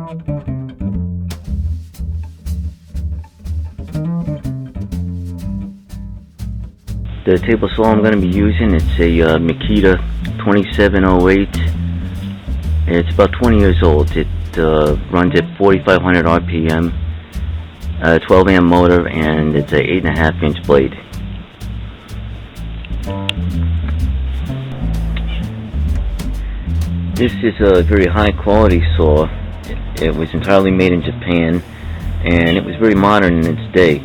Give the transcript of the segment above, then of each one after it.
The table saw I'm going to be using, it's a Makita 2708. It's about 20 years old. It runs at 4,500 RPM, 12 amp motor, and it's a 8.5 inch blade. This is a very high quality saw. It was entirely made in Japan, and it was very modern in its day.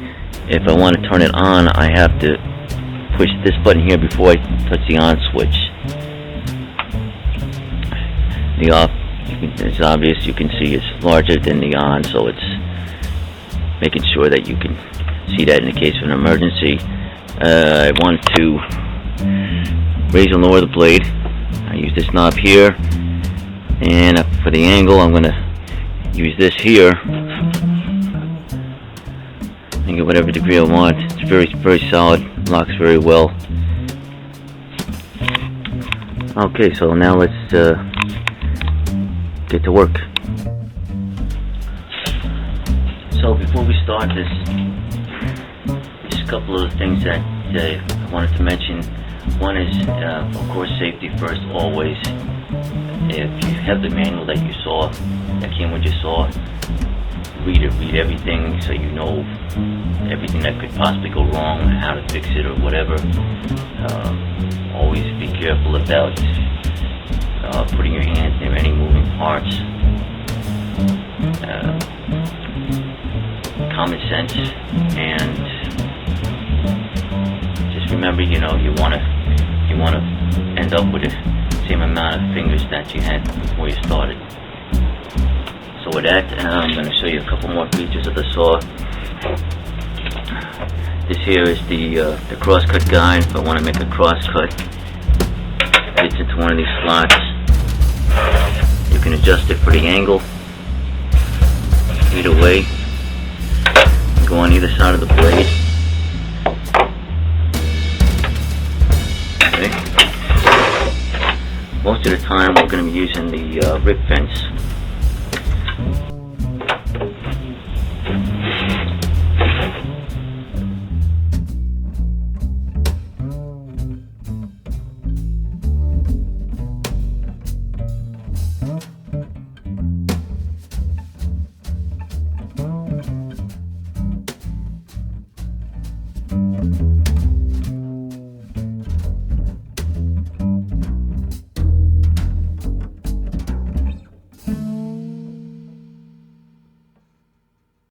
If I want to turn it on, I have to push this button here before I touch the on switch. The off, it's obvious, you can see it's larger than the on, so it's making sure that you can see that in the case of an emergency. I want to raise and lower the blade. I use this knob here, and for the angle I'm going to use this here and get whatever degree I want. It's very solid, locks very well. Okay, so now let's get to work. So before we start this, just a couple of things that I wanted to mention. One is, of course, safety first, always. If you have the manual that you saw, that came with your saw, read it, read everything, so you know everything that could possibly go wrong, how to fix it or whatever. Always be careful about putting your hands near any moving parts. Common sense, and just remember, you want to end up with the same amount of fingers that you had before you started. So with that, I'm going to show you a couple more features of the saw. This here is the crosscut guide. If I want to make a crosscut, it fits into one of these slots. You can adjust it for the angle either way. Go on either side of the blade. Okay. Most of the time we're going to be using the rip fence.